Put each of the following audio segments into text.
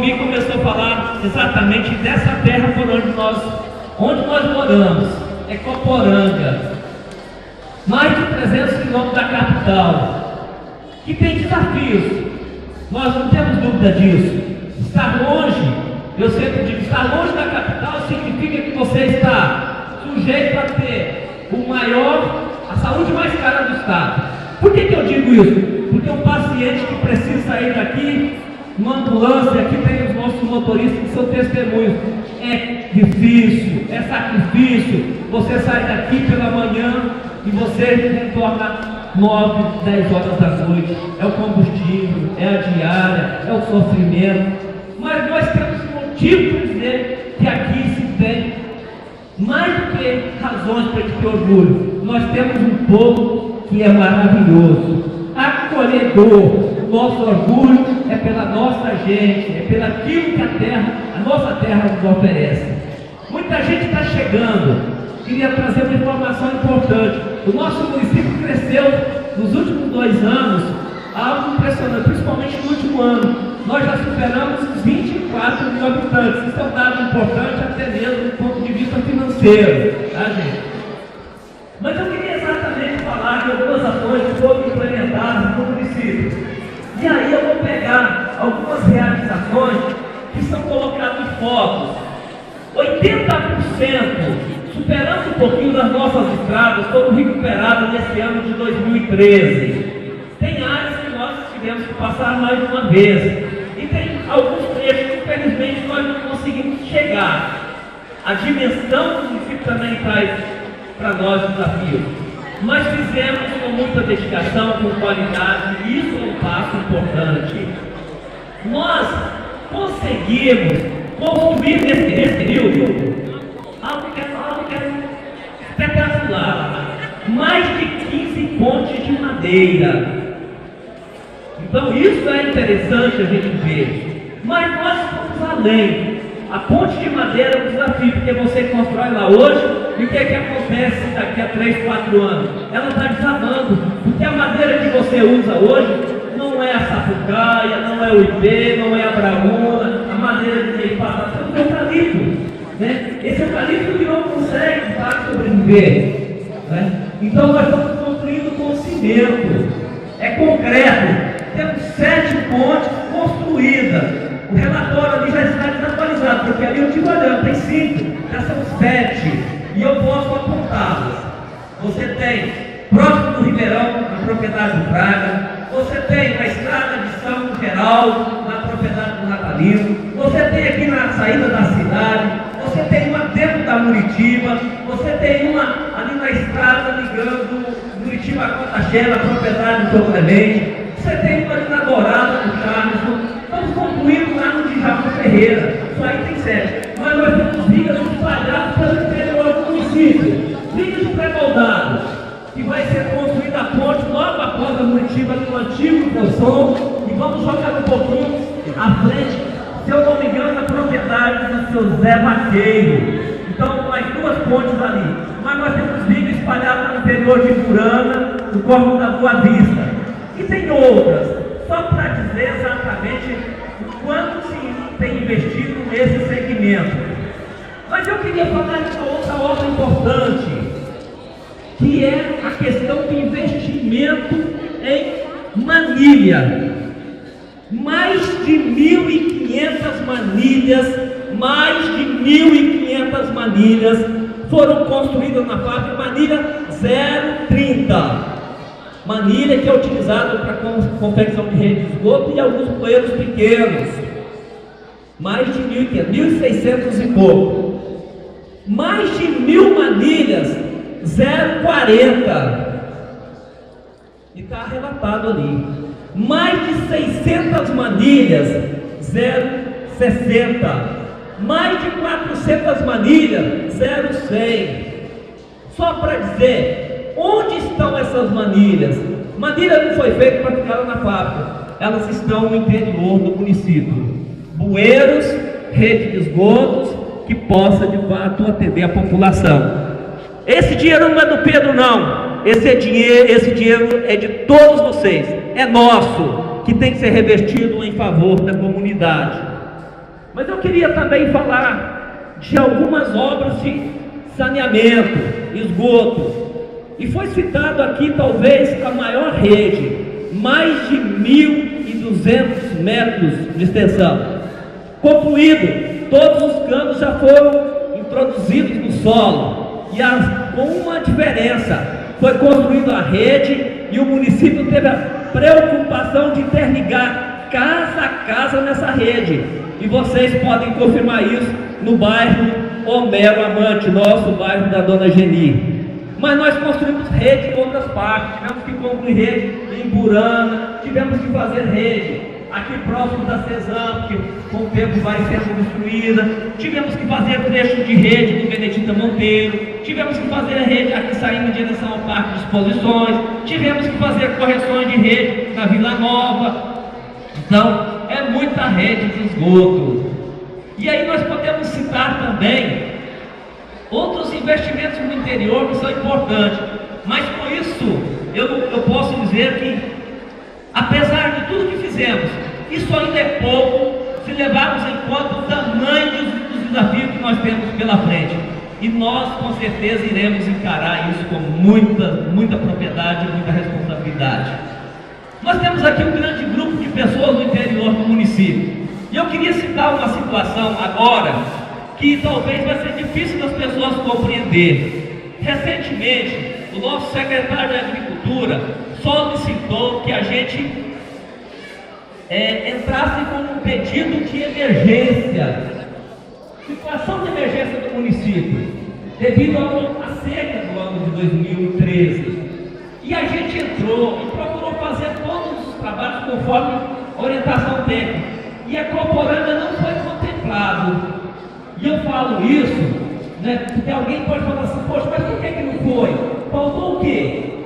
Valmir começou a falar exatamente dessa terra por onde nós moramos, é Coporanga, mais de 300 quilômetros da capital, que tem desafios, nós não temos dúvida disso. Estar longe, eu sempre digo, estar longe da capital significa que você está sujeito a ter a saúde mais cara do estado. Por que eu digo isso? Porque um paciente que precisa sair daqui, uma ambulância, aqui tem os nossos motoristas que são testemunhos, é difícil, é sacrifício, você sai daqui pela manhã e você retorna 9, 10 horas da noite, é o combustível, é a diária, é o sofrimento, mas nós temos motivo para dizer que aqui se tem mais do que razões para ter orgulho. Nós temos um povo que é maravilhoso, acolhedor. O nosso orgulho é pela nossa gente, é pelo aquilo que a nossa terra nos oferece. Muita gente está chegando. Queria trazer uma informação importante. O nosso município cresceu nos últimos 2 anos, algo impressionante, principalmente no último ano. Nós já superamos 24 mil habitantes. Isso é um dado importante até mesmo do ponto de vista financeiro, tá, gente? Mas eu queria exatamente falar de algumas ações que foram implementadas no município. E aí eu vou pegar algumas realizações que são colocadas em fotos. 80%, superando um pouquinho das nossas estradas, foram recuperadas nesse ano de 2013. Tem áreas que nós tivemos que passar mais de uma vez. E tem alguns trechos que infelizmente nós não conseguimos chegar. A dimensão do município também traz para nós desafios. Mas fizemos com muita dedicação, com qualidade, e isso é um passo importante. Nós conseguimos construir nesse período algo que é espetacular, mais de 15 pontes de madeira. Então isso é interessante a gente ver. Mas nós fomos além. A ponte de madeira é um desafio, porque você constrói lá hoje, e o que acontece daqui a 3, 4 anos? Ela está desabando, porque a madeira que você usa hoje não é a sapucaia, não é o ipê, não é a bramuna, a madeira que tem passado, é o eucalipto, né? Esse eucalipto que não consegue sobreviver, né? Então nós estamos construindo com cimento, é concreto. Temos 7 pontes construídas. O relatório ali já está desatualizado, porque ali eu estive olhando, tem 5, já são 7, e eu posso apontá-las. Você tem, próximo do Ribeirão, na propriedade do Fraga, você tem na estrada de São Geraldo, na propriedade do Natalino, você tem aqui na saída da cidade, você tem uma dentro da Muritiba, você tem uma ali na estrada ligando Muritiba a Cotaxé, na propriedade do São Clemente, você tem uma ali na Dourada, do Charles. Estamos concluindo lá no Djalma Ferreira, isso aí tem 7. Mas nós temos vigas espalhadas pelo interior do município, vigas pré-moldadas, que vai ser construída a ponte logo após a Muritiba, no antigo Bolson, e vamos jogar um pouquinho à frente, se eu não me engano, a propriedade do seu Zé Vaqueiro. Então, mais 2 pontes ali. Mas nós temos vigas espalhadas no interior de Burana, no Córrego da Boa Vista. E tem outras. Só para dizer exatamente o quanto se tem investido nesse segmento. Mas eu queria falar de uma outra obra importante, que é a questão do investimento em manilha. Mais de 1.500 manilhas foram construídas na fábrica, manilha 030. Manilha que é utilizada para confecção de rede de esgoto e alguns bueiros pequenos. Mais de 1.500, 1.600 e pouco. Mais de 1.000 manilhas, 040. E está relatado ali. Mais de 600 manilhas, 060. Mais de 400 manilhas, 0,100. Só para dizer, onde estão essas manilhas? Manilha não foi feita para ficar lá na fábrica, elas estão no interior do município. Bueiros, rede de esgotos, que possa de fato atender a população. Esse dinheiro não é do Pedro, não. Esse dinheiro é de todos vocês, é nosso, que tem que ser revestido em favor da comunidade. Mas eu queria também falar de algumas obras de saneamento, esgoto. E foi citado aqui talvez a maior rede, mais de 1.200 metros de extensão. Concluído, todos os canos já foram introduzidos no solo. E com uma diferença, foi construída a rede e o município teve a preocupação de interligar casa a casa nessa rede. E vocês podem confirmar isso no bairro Homero Amante, nosso bairro da Dona Geni. Mas nós construímos rede em outras partes, tivemos que concluir rede em Burana, tivemos que fazer rede aqui próximo da Cesam, que com o tempo vai sendo destruída, tivemos que fazer trecho de rede no Benedita Monteiro, tivemos que fazer rede aqui saindo em direção ao Parque de Exposições, tivemos que fazer correções de rede na Vila Nova. Então, é muita rede de esgoto. E aí nós podemos citar também outros investimentos no interior que são importantes, mas com isso eu posso dizer que, apesar de tudo que fizemos, isso ainda é pouco se levarmos em conta o tamanho dos desafios que nós temos pela frente. E nós com certeza iremos encarar isso com muita propriedade e muita responsabilidade. Nós temos aqui um grande grupo de pessoas no interior do município, e eu queria citar uma situação agora que talvez vai ser difícil das pessoas compreender. Recentemente, o nosso secretário de Agricultura solicitou que a gente entrasse com um pedido de emergência, situação de emergência do município, devido à seca do ano de 2013. E a gente entrou e procurou fazer todos os trabalhos conforme orientação técnica. E a Coporanga não foi contemplado. E eu falo isso, né, porque alguém pode falar assim, poxa, mas por que não foi? Faltou o quê?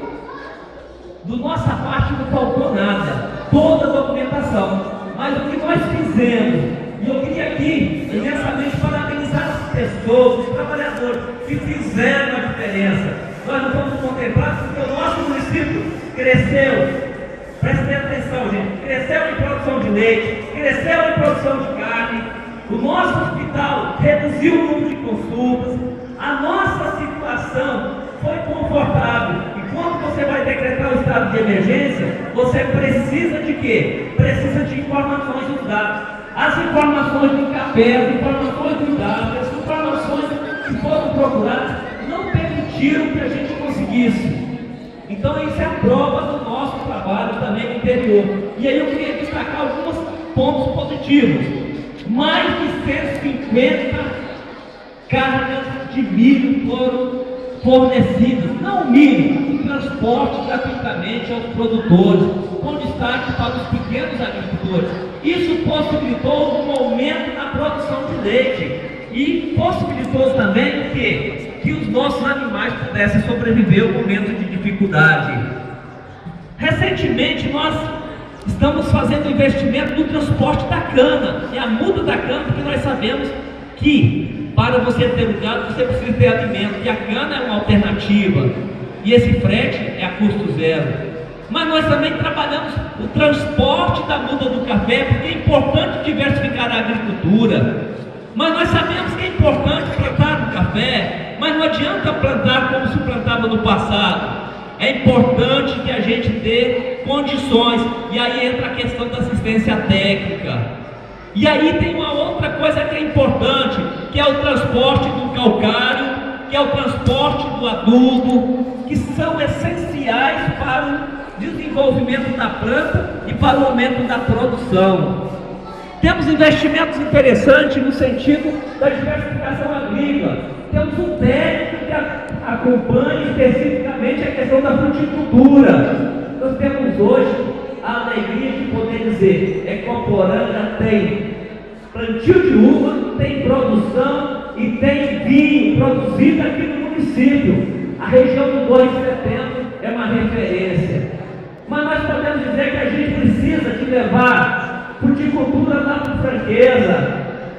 Do nossa parte não faltou nada, toda a documentação. Mas o que nós fizemos, e eu queria aqui imensamente parabenizar as pessoas, os trabalhadores que fizeram a diferença. Nós não fomos contemplados porque o nosso município cresceu. Prestem atenção, gente, cresceu em produção de leite, cresceu em produção de carne. O nosso hospital reduziu o número de consultas, a nossa situação foi confortável. E quando você vai decretar o estado de emergência, você precisa de quê? Precisa de informações dos dados. As informações do café, as informações dos dados, as informações que foram procuradas não permitiram que a gente conseguisse. Então isso é a prova do nosso trabalho também no interior. E aí eu queria destacar alguns pontos positivos. Mais de 150 cargas de milho foram fornecidas, não milho, o transporte gratuitamente aos produtores, com destaque para os pequenos agricultores. Isso possibilitou um aumento na produção de leite e possibilitou também que os nossos animais pudessem sobreviver ao momento de dificuldade. Recentemente nós estamos fazendo investimento no transporte da cana, e a muda da cana, porque nós sabemos que para você ter um gado você precisa ter alimento, e a cana é uma alternativa, e esse frete é a custo zero. Mas nós também trabalhamos o transporte da muda do café, porque é importante diversificar a agricultura. Mas nós sabemos que é importante plantar o café, mas não adianta plantar como se plantava no passado. É importante que a gente dê condições, e aí entra a questão da assistência técnica. E aí tem uma outra coisa que é importante, que é o transporte do calcário, que é o transporte do adubo, que são essenciais para o desenvolvimento da planta e para o aumento da produção. Temos investimentos interessantes no sentido da diversificação agrícola. Temos um técnico que acompanha especificamente a questão da fruticultura. Nós temos hoje a alegria de poder dizer: Coporanga tem plantio de uva, tem produção e tem vinho produzido aqui no município. A região do 2 de setembro é uma referência. Mas nós podemos dizer que a gente precisa de levar fruticultura lá para franqueza,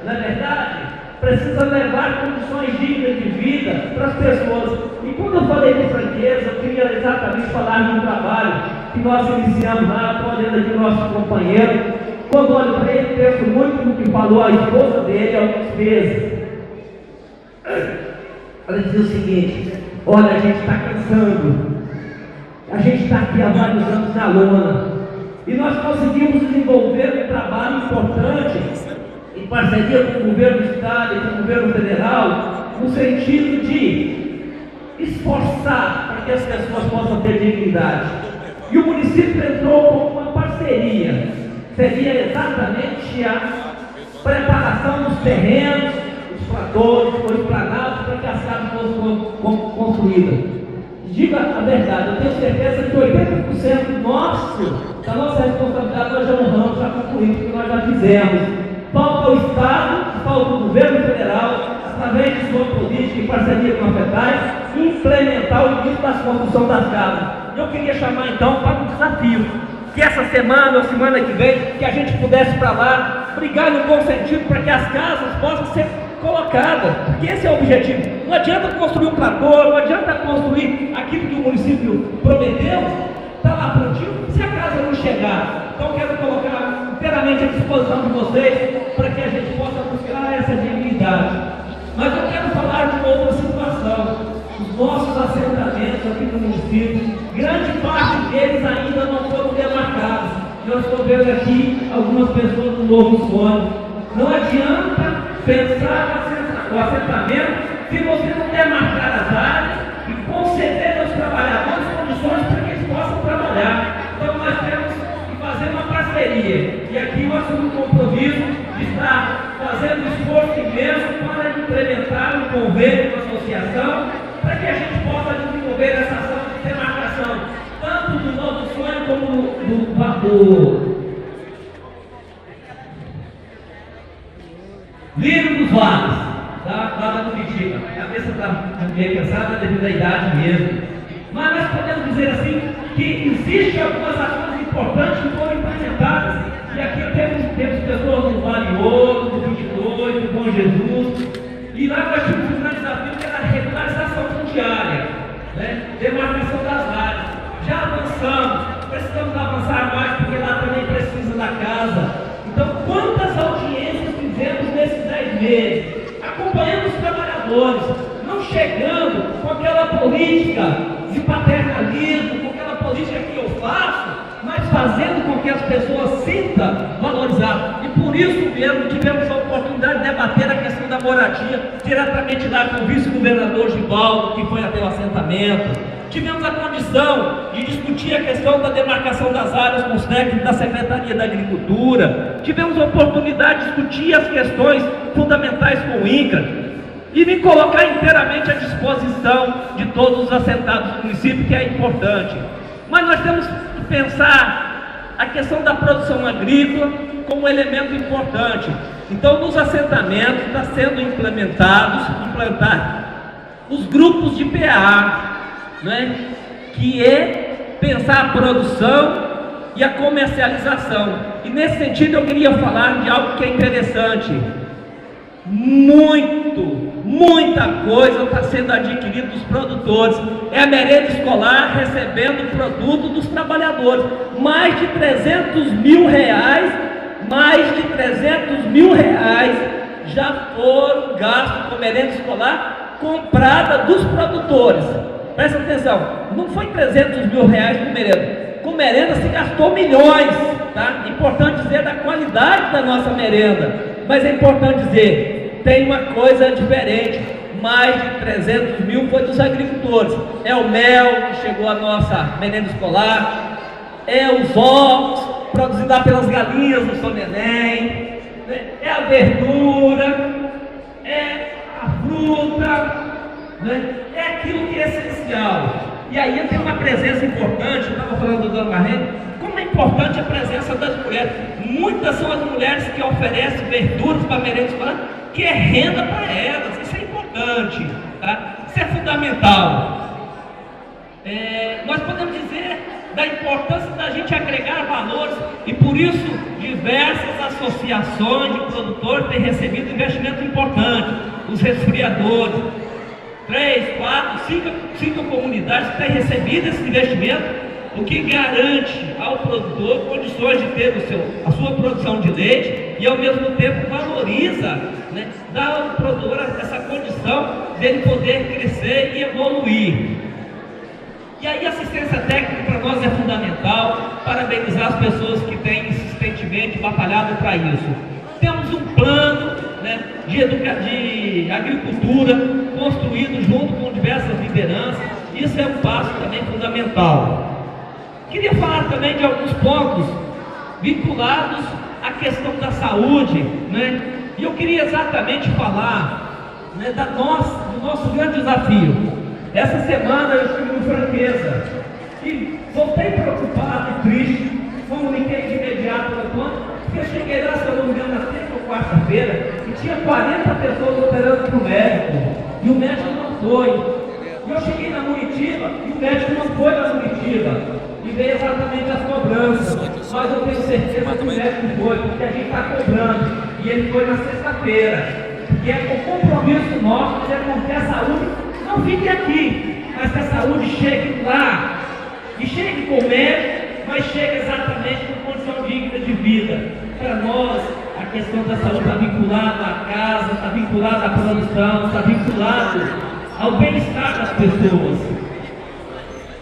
não é verdade? Precisa levar condições dignas de vida para as pessoas. E quando eu falei de franqueza, eu queria exatamente falar de um trabalho que nós iniciamos lá, com a agenda de nosso companheiro, Quando olho para ele, penso muito no que falou a esposa dele algumas vezes. Ela dizia o seguinte: olha, a gente está cansando, a gente está aqui há vários anos na lona, e nós conseguimos desenvolver um trabalho importante em parceria com o governo do Estado e com o governo federal, no sentido de esforçar para que as pessoas possam ter dignidade. E o município entrou com uma parceria, seria exatamente a preparação dos terrenos, os tratores, os esplanados, para que as casas fossem construídas. Diga a verdade, eu tenho certeza que 80% da nossa responsabilidade nós já honramos, já concluímos, que nós já fizemos. Falta o Estado, falta o governo federal, através de sua política em parceria com a FEDAI, implementar o início da construção das casas. Eu queria chamar então para um desafio, que essa semana ou semana que vem, que a gente pudesse para lá, brigar no bom sentido para que as casas possam ser colocadas, porque esse é o objetivo. Não adianta construir um trator, não adianta construir aquilo que o município prometeu, está lá prontinho, se a casa não chegar. Então eu quero colocar inteiramente à disposição de vocês, para que a gente possa buscar essa dignidade. Mas eu quero falar de uma outra situação. Os nossos assentamentos aqui no município, grande parte deles ainda não foram demarcados. Eu estou vendo aqui algumas pessoas do Novo Sonho. Não adianta pensar no assentamento se você não demarcar as áreas e conceder aos trabalhadores condições para que eles possam trabalhar. Então nós temos que fazer uma parceria. E aqui eu assumo o compromisso de estar fazendo esforço imenso para implementar um convênio com a associação, para que a gente possa desenvolver essa ação de demarcação, tanto do Novo Sonho como do Lírio dos Vales, lá da Curitiba. A cabeça está meio cansada devido à idade mesmo. Mas nós podemos dizer assim, que existem algumas ações importantes que foram implementadas. E aqui temos pessoas do Vale Ouro, do 22, do Bom Jesus. E lá nós tínhamos um grande desafio, que era a regularização fundiária, né? Demarcação das áreas. Já avançamos, precisamos avançar mais, porque lá também precisa da casa. Então, quantas audiências fizemos nesses 10 meses? Acompanhando os trabalhadores, não chegando com aquela política de paternalismo, com aquela política que eu faço, mas fazendo com que as pessoas sintam valorizar. E por isso mesmo tivemos a oportunidade de debater a questão da moradia diretamente lá com o vice-governador Givaldo, que foi até o assentamento. Tivemos a condição de discutir a questão da demarcação das áreas com os técnicos da Secretaria da Agricultura. Tivemos a oportunidade de discutir as questões fundamentais com o INCRA e me colocar inteiramente à disposição de todos os assentados do município, que é importante. Mas nós temos que pensar a questão da produção agrícola como um elemento importante. Então, nos assentamentos está sendo implantados os grupos de PA, né? Que é pensar a produção e a comercialização. E nesse sentido eu queria falar de algo que é interessante. Muita coisa está sendo adquirida dos produtores. É a merenda escolar recebendo o produto dos trabalhadores. Mais de 300 mil reais já foram gastos com merenda escolar comprada dos produtores. Presta atenção, não foi 300 mil reais com merenda. Com merenda se gastou milhões, tá? Importante dizer da qualidade da nossa merenda. Mas é importante dizer, tem uma coisa diferente. Mais de 300 mil foi dos agricultores. É o mel que chegou à nossa merenda escolar, é os ovos produzidos pelas galinhas do São Neném, é a verdura, é a fruta, né? É aquilo que é essencial. E aí tem uma presença importante. Eu estava falando do Dona Marlene, como é importante a presença das mulheres. Muitas são as mulheres que oferecem verduras para a merenda escolar, que é renda para elas. Isso é importante, tá? Isso é fundamental. Nós podemos dizer da importância da gente agregar valores, e por isso diversas associações de produtores têm recebido investimento importante. Os resfriadores, 3, 4, 5 comunidades que têm recebido esse investimento, o que garante ao produtor condições de ter a sua produção de leite e ao mesmo tempo valoriza, né, dá ao produtor essa condição dele poder crescer e evoluir. E aí a assistência técnica para nós é fundamental, parabenizar as pessoas que têm insistentemente batalhado para isso. Temos um plano, né, de agricultura construído junto com diversas lideranças, isso é um passo também fundamental. Queria falar também de alguns pontos vinculados à questão da saúde, né? E eu queria exatamente falar, né, do nosso grande desafio. Essa semana eu estive no Franqueza e voltei preocupado e triste, comuniquei de imediato no ponto, porque eu cheguei lá, se eu não me engano, na terça ou quarta-feira, e tinha 40 pessoas operando para o médico, e o médico não foi. E eu cheguei na Muritiba, e o médico não foi na Muritiba, e veio exatamente as cobranças. Mas eu tenho certeza que o médico foi, porque a gente está cobrando, e ele foi na sexta-feira, porque é o compromisso nosso de fazer com que a saúde não fique aqui, mas que a saúde chegue lá, e chegue com o médico, mas chegue exatamente com condição digna de vida. Para nós, a questão da saúde está vinculada à casa, está vinculada à produção, está vinculado ao bem-estar das pessoas.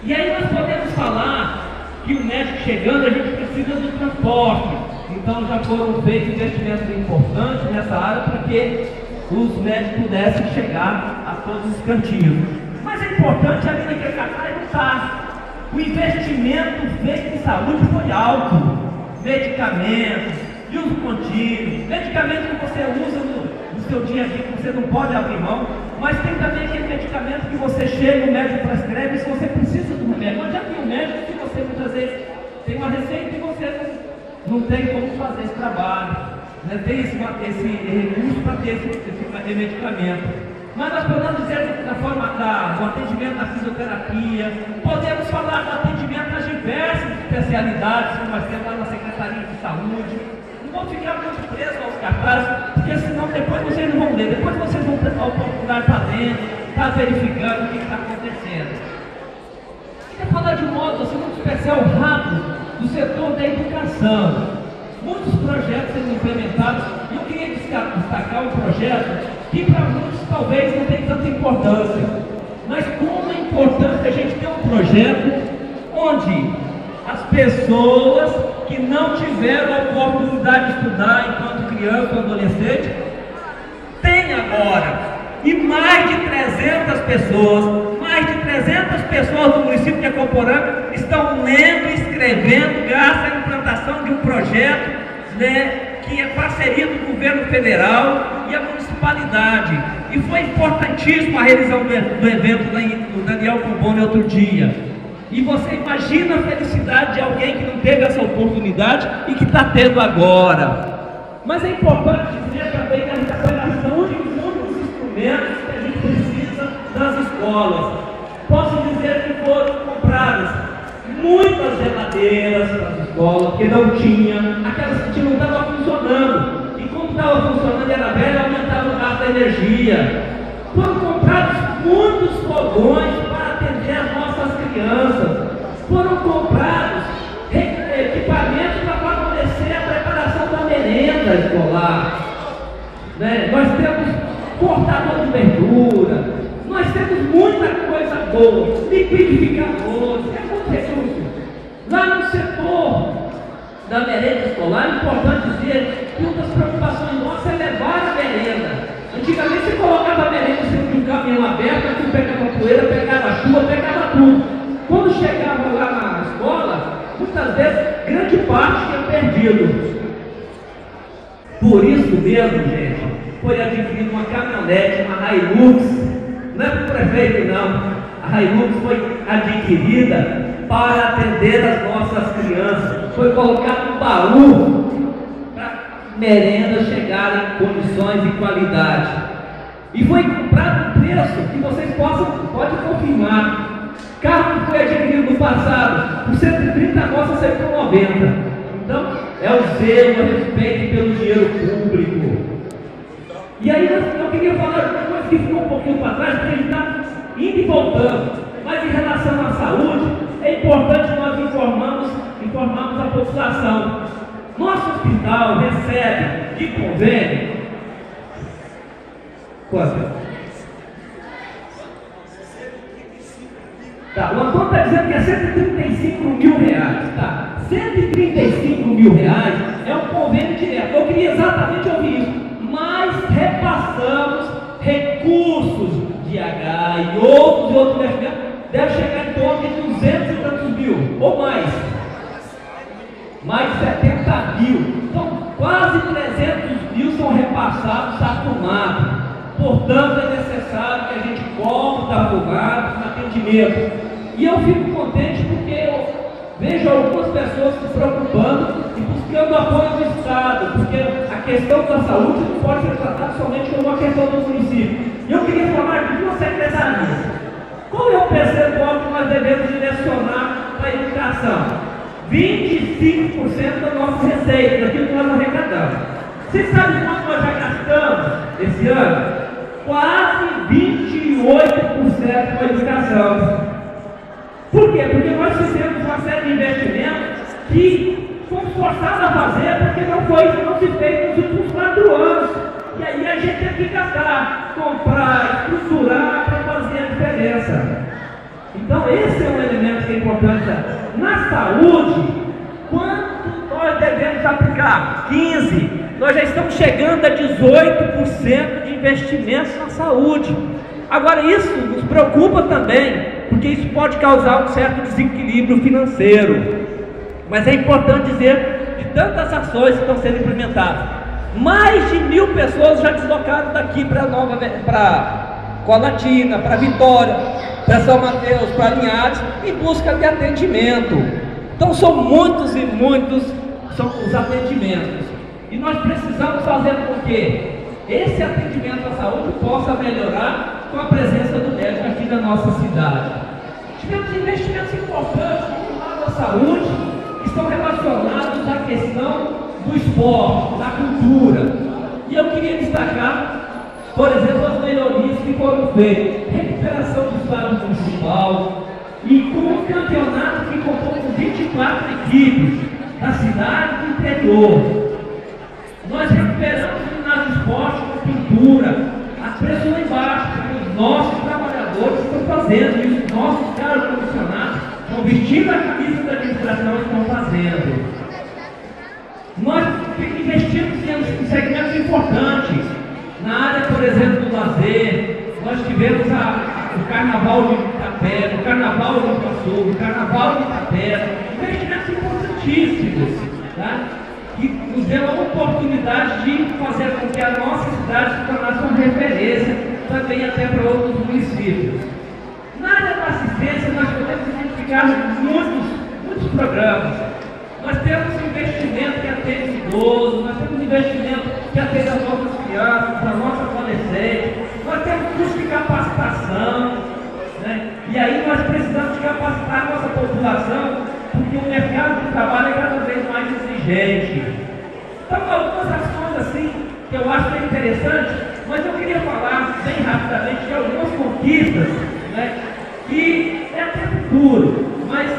E aí nós podemos falar que o médico chegando, a gente precisa do transporte. Então já foram feitos investimentos importantes nessa área para que os médicos pudessem chegar a todos os cantinhos. Mas é importante ali naquele cartaz não está. O investimento feito em saúde foi alto. Medicamentos, de uso contínuo, medicamentos que você usa no seu dia a dia, que você não pode abrir mão, mas tem também aquele medicamento que você chega, o médico prescreve, se você precisa do remédio. Mas já tem um médico que você muitas vezes tem uma receita e você não tem como fazer esse trabalho, né? Tem esse recurso para ter esse medicamento. Mas nós podemos dizer da forma do atendimento da fisioterapia, podemos falar do atendimento às diversas especialidades que nós temos lá na Secretaria de Saúde. Não vou ficar muito preso aos cartazes, porque senão depois vocês não vão ler, depois vocês vão ter a oportunidade de estar lendo, estar verificando o que está acontecendo. Queria falar de um modo assim, muito especial, rápido, do setor da educação. Muitos projetos sendo implementados, e eu queria destacar um projeto que para muitos talvez não tenha tanta importância, mas como é importante a gente ter um projeto onde as pessoas que não tiveram a oportunidade de estudar enquanto criança ou adolescente têm agora, e mais de 300 pessoas do município de Acoporanga estão lendo e escrevendo graças à implantação de um projeto, né, que é parceria do governo federal e a municipalidade. E foi importantíssimo a realização do evento lá no Daniel Comboni outro dia. E você imagina a felicidade de alguém que não teve essa oportunidade e que está tendo agora. Mas é importante dizer também da recuperação de muitos instrumentos que a gente precisa nas escolas. Posso dizer que foram compradas muitas geladeiras para as escolas, que não tinha, aquelas que não estavam funcionando. E como estava funcionando e era velha, aumentava o gasto da energia. Foram comprados muitos fogões para atender as nossas crianças. Foram comprados equipamentos para favorecer a preparação da merenda escolar. Né? Nós temos cortador de verdura, nós temos muita coisa boa, liquidificadores, é muito recurso. Lá no setor da merenda escolar, é importante dizer que uma das preocupações nossas é levar a merenda. Antigamente você colocava a merenda em cima de um caminhão aberto, aquilo pegava poeira, pegava chuva, pegava tudo. Quando chegava lá na escola, muitas vezes, grande parte tinha perdido. Por isso mesmo, gente, foi adquirida uma caminhonete, uma Hilux. Não é para o prefeito, não. A Hilux foi adquirida para atender as nossas crianças. Foi colocado um baú para merendas chegarem em condições e qualidade. E foi comprado um preço que vocês podem confirmar. Carro que foi adquirido no passado por 130, a nossa saiu por 90. Então, é o zelo a respeito pelo dinheiro público. E aí eu queria falar de uma coisa que ficou um pouquinho para trás, porque a gente está indo e voltando. Mas em relação à saúde, é importante nós informarmos cotização. Nosso hospital recebe de convênio quanto? Tá, o Antônio está dizendo que é 135 mil reais. Tá, 135 mil reais é um convênio direto. Eu queria exatamente ouvir isso. Mas repassamos recursos de H e outros investimentos. Deve chegar em torno de 200 e tantos mil, ou mais. Mais de 70 mil. Então, quase 300 mil são repassados da FUMAP. Portanto, é necessário que a gente compre da FUMAP no atendimento. E eu fico contente porque eu vejo algumas pessoas se preocupando e buscando apoio do Estado, porque a questão da saúde não pode ser tratada somente como uma questão do município. E eu queria falar de duas secretarias. Qual é o percentual que nós devemos direcionar para a educação? 25% da nossa receita, daquilo que nós arrecadamos. Vocês sabem quanto nós já gastamos esse ano? Quase 28% com a educação. Por quê? Porque nós fizemos uma série de investimentos que fomos forçados a fazer porque não se fez nos últimos 4 anos. E aí a gente tem que gastar, comprar, estruturar para fazer a diferença. Então esse é um elemento que é importante. Na saúde, quanto nós devemos aplicar? 15%. Nós já estamos chegando a 18% de investimentos na saúde. Agora isso nos preocupa também, porque isso pode causar um certo desequilíbrio financeiro. Mas é importante dizer de tantas ações que estão sendo implementadas. Mais de 1.000 pessoas já deslocaram daqui para Colatina, para Vitória, para São Mateus, para Linhares, em busca de atendimento. Então são muitos e muitos são os atendimentos. E nós precisamos fazer com que esse atendimento à saúde possa melhorar com a presença do médico aqui na nossa cidade. Tivemos investimentos importantes no lado da saúde, que estão relacionados à questão do esporte, da cultura. E eu queria destacar, por exemplo, as melhorias que foram feitas. Recuperação do estádio municipal e com um campeonato que contou com 24 equipes da cidade e do interior. Nós recuperamos o ginásio esporte com pintura, a preço lá embaixo, porque os nossos trabalhadores estão fazendo, e os nossos caros comissionados estão vestindo a camisa da administração e estão fazendo. Nós investimos em segmentos importantes, na área, por exemplo, do lazer. Nós tivemos o Carnaval de Itapé, o Carnaval de Iguaçu, o Carnaval de Itapé, investimentos importantíssimos, tá? Que nos deu a oportunidade de fazer com que a nossa cidade se tornasse uma referência também até para outros municípios. Na área da assistência, nós podemos identificar muitos programas. Nós temos investimento que atende idosos, nós temos investimento que atende as nossas crianças, a nossa adolescente, nós temos curso de capacitação, né? E aí nós precisamos de capacitar a nossa população, porque o mercado de trabalho é cada vez mais exigente. Então, algumas ações assim, que eu acho que é interessante, mas eu queria falar bem rapidamente de algumas conquistas, né, que é até futuro, mas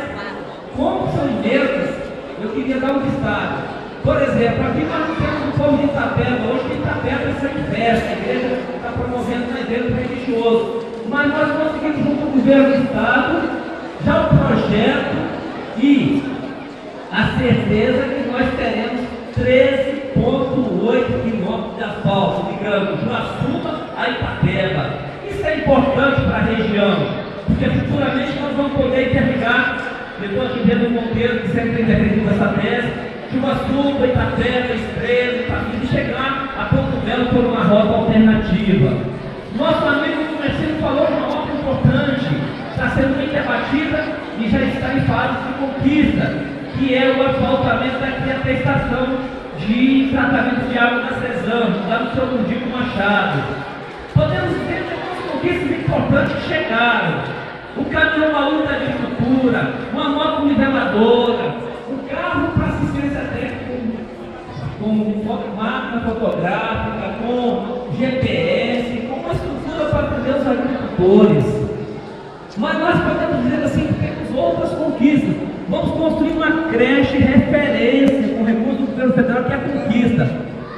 como são imensas, eu queria dar um destaque. Por exemplo, aqui nós temos o povo de Itapeba. Hoje que Itapeba é sem festa, a igreja está promovendo um evento religioso. Mas nós conseguimos, junto com o governo do Estado, já o projeto e a certeza que nós teremos 13,8 quilômetros de asfalto, ligando Juaçuba a Itapeba. Isso é importante para a região, porque futuramente nós vamos poder interligar, depois de ver o Monteiro, que sempre tem defendido essa tese, Juaçuba, Itapeba, Estrela, Itapeba, e chegar a Porto Belo por uma rota alternativa. Nosso amigo Comerciante falou de uma obra importante, está sendo bem debatida e já está em fase de conquista, que é o asfaltamento daqui até a estação de tratamento de água da Cesão, lá no seu Mundico Machado. Podemos dizer que algumas conquistas importantes que chegaram. O caminhão baú da agricultura, uma moto niveladora, um carro para assistência técnica com máquina fotográfica, com GPS, com uma estrutura para atender os agricultores. Mas nós podemos dizer assim que temos outras conquistas. Vamos construir uma creche referência com recursos do governo federal, que é a Conquista.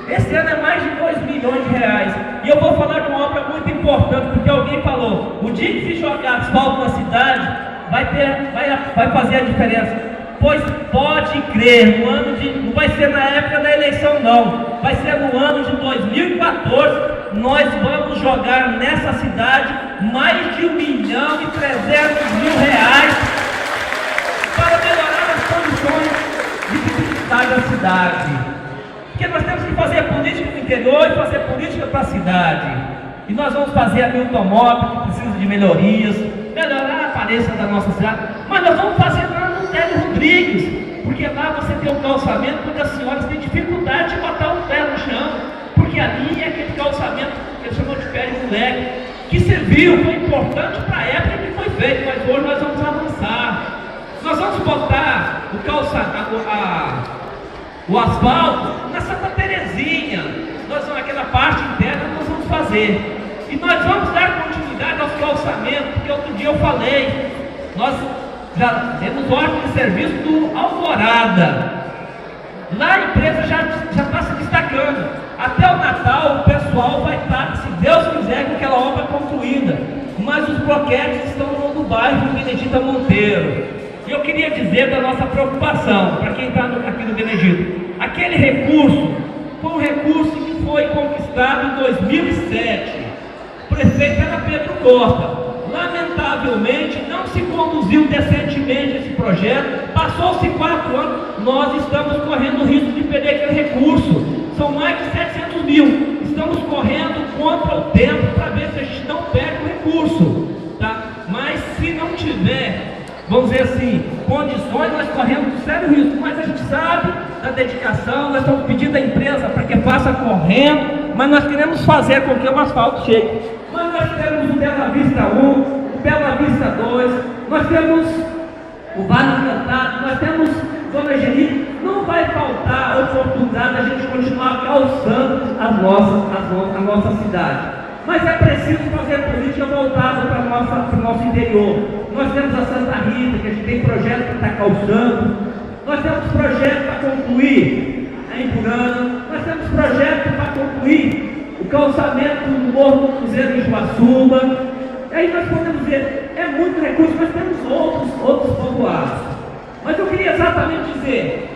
Esse ano é mais de 2 milhões de reais. E eu vou falar de uma obra muito importante, porque alguém falou, o dia que se jogar asfalto na cidade, vai fazer a diferença. Pois pode crer, não vai ser na época da eleição não, vai ser no ano de 2014, nós vamos jogar nessa cidade mais de 1,3 milhão para melhorar as condições de visibilidade da cidade. Porque nós temos que fazer política no interior e fazer política para a cidade. E nós vamos fazer a Milton Mob, que precisa de melhorias, melhorar a aparência da nossa cidade, mas nós vamos fazer lá no Télio Rodrigues, porque lá você tem um calçamento onde as senhoras têm dificuldade de botar o pé no chão, porque ali é aquele calçamento que eles chamam de pé de moleque, que serviu, foi importante para a época que foi feito, mas hoje nós vamos avançar. Nós vamos botar o asfalto na Santa Terezinha, aquela parte interna nós vamos fazer. E nós vamos dar continuidade aos calçamentos, porque outro dia eu falei, nós já temos ordem de serviço do Alvorada. Lá a empresa já está se destacando. Até o Natal o pessoal vai estar, se Deus quiser, com aquela obra concluída. Mas os bloquetes estão no bairro Benedita Monteiro. E eu queria dizer da nossa preocupação, para quem está aqui no Benedito, aquele recurso foi um recurso que foi conquistado em 2007. O prefeito era Pedro Costa. Lamentavelmente não se conduziu decentemente esse projeto. Passou-se 4 anos, nós estamos correndo o risco de perder aquele recurso. São mais de 700 mil. Estamos correndo contra o tempo para ver se a gente não perde o recurso, tá? Mas se não tiver, vamos dizer assim, condições, nós corremos um sério risco. Mas a gente sabe da dedicação, nós estamos pedindo à empresa para que faça correndo, mas nós queremos fazer com que o asfalto chegue. Mas nós temos o Bela Vista 1, o Bela Vista 2, nós temos o Vale Encantado, nós temos Dona Geni. Não vai faltar a oportunidade da gente continuar calçando a nossa cidade. Mas é preciso fazer política voltada para o nosso interior. Nós temos a Santa Rita, que a gente tem projeto que está calçando. Nós temos projeto para concluir a Empurana. Nós temos projeto para concluir o calçamento do Morro do Cruzeiro de Juaçuba. E aí nós podemos dizer, é muito recurso, mas temos outros pontuados. Mas eu queria exatamente dizer,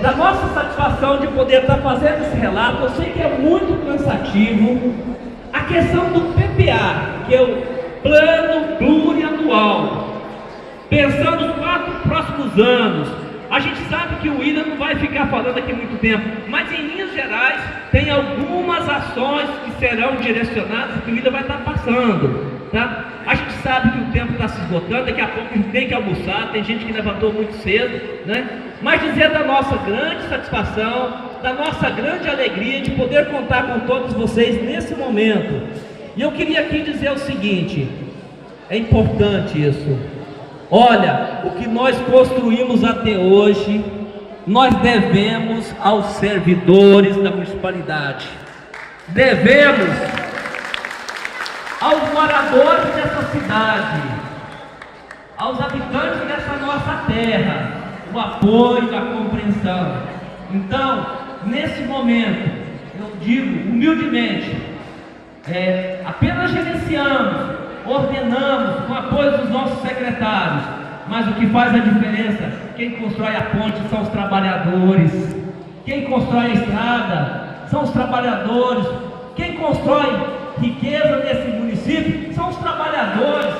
da nossa satisfação de poder estar fazendo esse relato, eu sei que é muito cansativo, a questão do PPA, que é o Plano Plurianual, pensando nos 4 próximos anos. A gente sabe que o William não vai ficar falando aqui muito tempo, mas em linhas gerais tem algumas ações que serão direcionadas que o William vai estar passando, tá? A gente sabe que o tempo está se esgotando, daqui a pouco a gente tem que almoçar, tem gente que levantou muito cedo, né? Mas dizer da nossa grande satisfação, da nossa grande alegria de poder contar com todos vocês nesse momento. E eu queria aqui dizer o seguinte, é importante isso. Olha, o que nós construímos até hoje, nós devemos aos servidores da municipalidade, devemos aos moradores dessa cidade, aos habitantes dessa nossa terra, o apoio, a compreensão. Então, nesse momento, eu digo humildemente, apenas gerenciamos, ordenamos com apoio dos nossos secretários, mas o que faz a diferença, quem constrói a ponte são os trabalhadores, quem constrói a estrada são os trabalhadores, quem constrói riqueza nesse município são os trabalhadores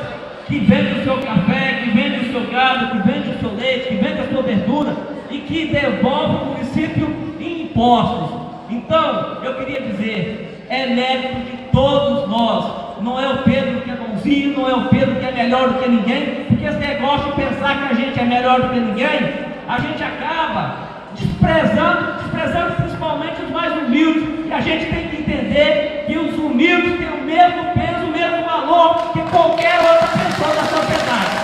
que vendem o seu café, que vendem o seu gado, que vendem o seu leite, que vendem a sua verdura e que devolvem o município em impostos. Então, eu queria dizer, é mérito de todos nós. Não é o Pedro que é bonzinho, não é o Pedro que é melhor do que ninguém, porque esse negócio de pensar que a gente é melhor do que ninguém, a gente acaba desprezando principalmente os mais humildes, e a gente tem que entender que os humildes têm o mesmo peso, o mesmo valor que qualquer outra pessoa da sociedade.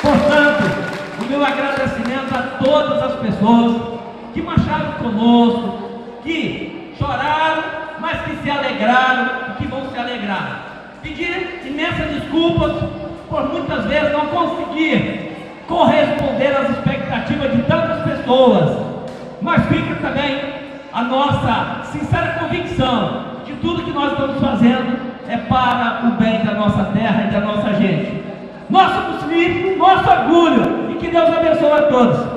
Portanto, o meu agradecimento a todas as pessoas que marcharam conosco, que choraram, mas que se alegraram e que vão se alegrar. Pedir imensas desculpas por muitas vezes não conseguir corresponder às expectativas de tantas pessoas, mas fica também a nossa sincera convicção de tudo que nós estamos fazendo é para o bem da nossa terra e da nossa gente. Nós somos livres, nosso orgulho, e que Deus abençoe a todos.